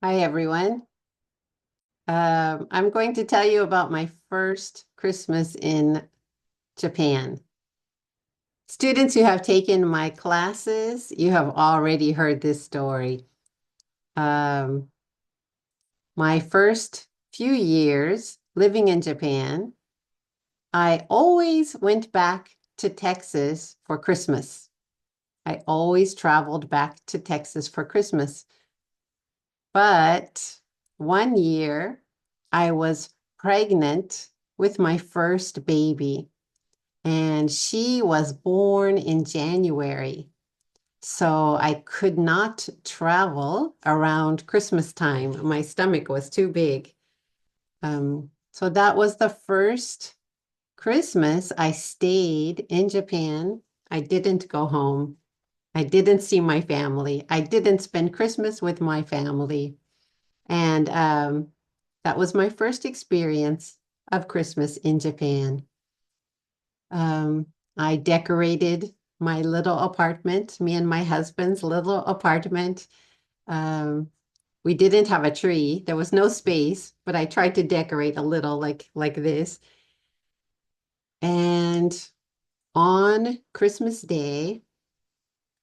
Hi, everyone. I'm going to tell you about my first Christmas in Japan. Students who have taken my classes, you have already heard this story. Um, my first few years living in Japan, I always went back to Texas for Christmas. I always traveled back to Texas for Christmas. But one year, I was pregnant with my first baby, and she was born in January. So I could not travel around Christmas time. My stomach was too big. So that was the first Christmas I stayed in Japan. I didn't go home. I didn't see my family. I didn't spend Christmas with my family. And that was my first experience of Christmas in Japan. Um, I decorated my little apartment, me and my husband's little apartment. Um, we didn't have a tree. There was no space, but I tried to decorate a little like this. And on Christmas Day,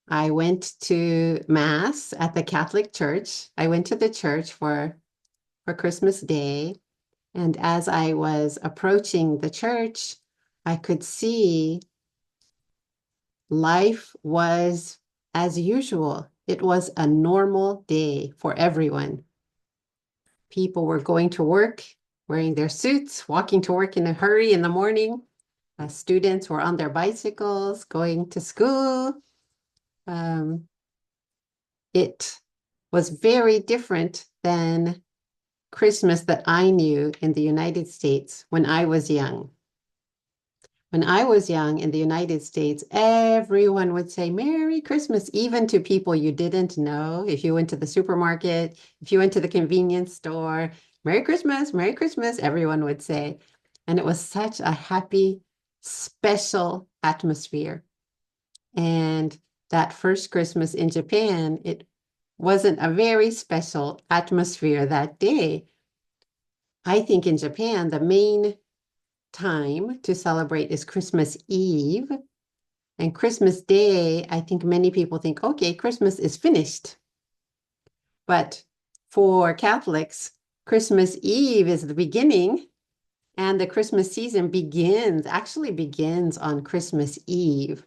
I went to Mass at the Catholic Church. I went to the church for Christmas Day. And as I was approaching the church, I could see life was as usual. It was a normal day for everyone. People were going to work, wearing their suits, walking to work in a hurry in the morning. Students were on their bicycles, going to school. Um, it was very different than Christmas that I knew in the United States when I was young. When I was young in the United States, everyone would say Merry Christmas, even to people you didn't know. If you went to the supermarket, if you went to the convenience store, Merry Christmas, everyone would say. And it was such a happy, special atmosphere. And that first Christmas in Japan, it wasn't a very special atmosphere that day. I think in Japan, the main time to celebrate is Christmas Eve. And Christmas Day, I think many people think, okay, Christmas is finished. But for Catholics, Christmas Eve is the beginning, and the Christmas season actually begins on Christmas Eve.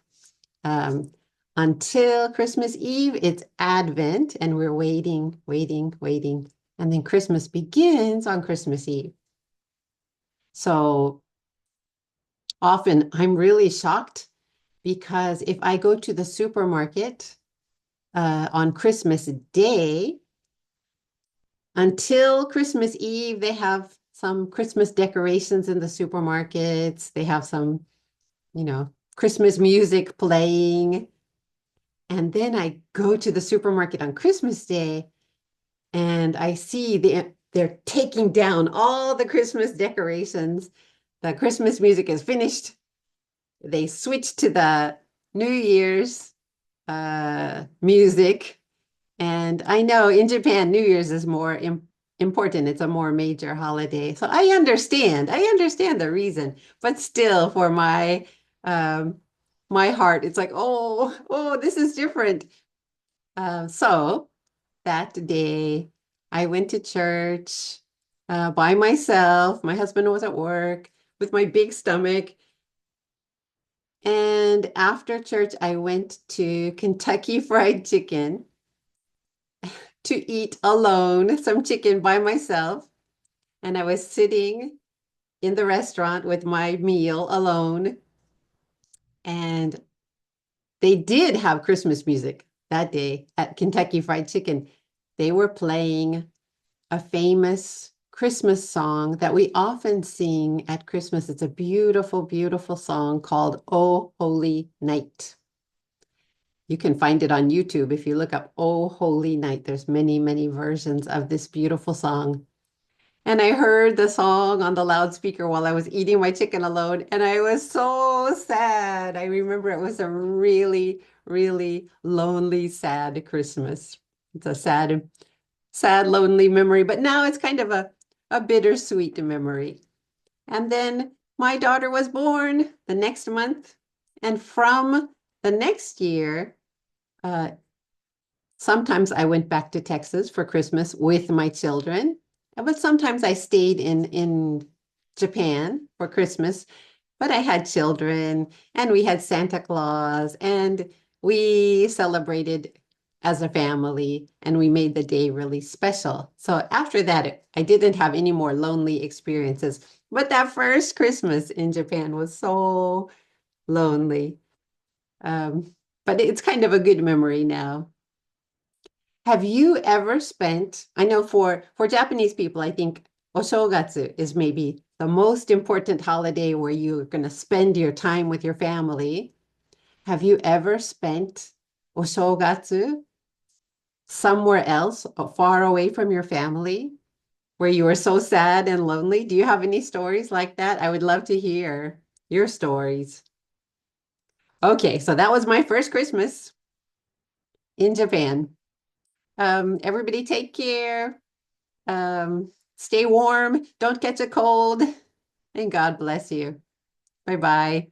Um, until Christmas Eve, it's Advent, and we're waiting, waiting, waiting. And then Christmas begins on Christmas Eve. So often I'm really shocked because if I go to the supermarket on Christmas Day, until Christmas Eve, they have some Christmas decorations in the supermarkets. They have some, Christmas music playing. And then I go to the supermarket on Christmas Day and I see they're taking down all the Christmas decorations. The Christmas music is finished. They switch to the New Year's music. And I know in Japan, New Year's is more important. It's a more major holiday. So I understand. I understand the reason. But still, for um, my heart, it's like, oh, this is different. So that day, I went to church by myself. My husband was at work with my big stomach. And after church, I went to Kentucky Fried Chicken to eat alone some chicken by myself. And I was sitting in the restaurant with my meal alone. And they did have Christmas music that day at Kentucky Fried Chicken. They were playing a famous Christmas song that we often sing at Christmas. It's a beautiful, beautiful song called Oh Holy Night. You can find it on YouTube if you look up Oh Holy Night. There's many, many versions of this beautiful song. And I heard the song on the loudspeaker while I was eating my chicken alone, and I was so sad. I remember it was a really, really lonely, sad Christmas. It's a sad sad, lonely memory, but now it's kind of a bittersweet memory. And then my daughter was born the next month. And from the next year, uh, sometimes I went back to Texas for Christmas with my children, but sometimes I stayed in Japan for Christmas. But I had children and we had Santa Claus and we celebrated as a family and we made the day really special. So after that, I didn't have any more lonely experiences. But that first Christmas in Japan was so lonely. But it's kind of a good memory now. Have you ever spent, I know for Japanese people, I think Oshogatsu is maybe the most important holiday where you're going to spend your time with your family. Have you ever spent Oshogatsu somewhere else, far away from your family, where you were so sad and lonely? Do you have any stories like that? I would love to hear your stories. Okay, so that was my first Christmas in Japan. Everybody take care. Stay warm, don't catch a cold, and God bless you. Bye bye.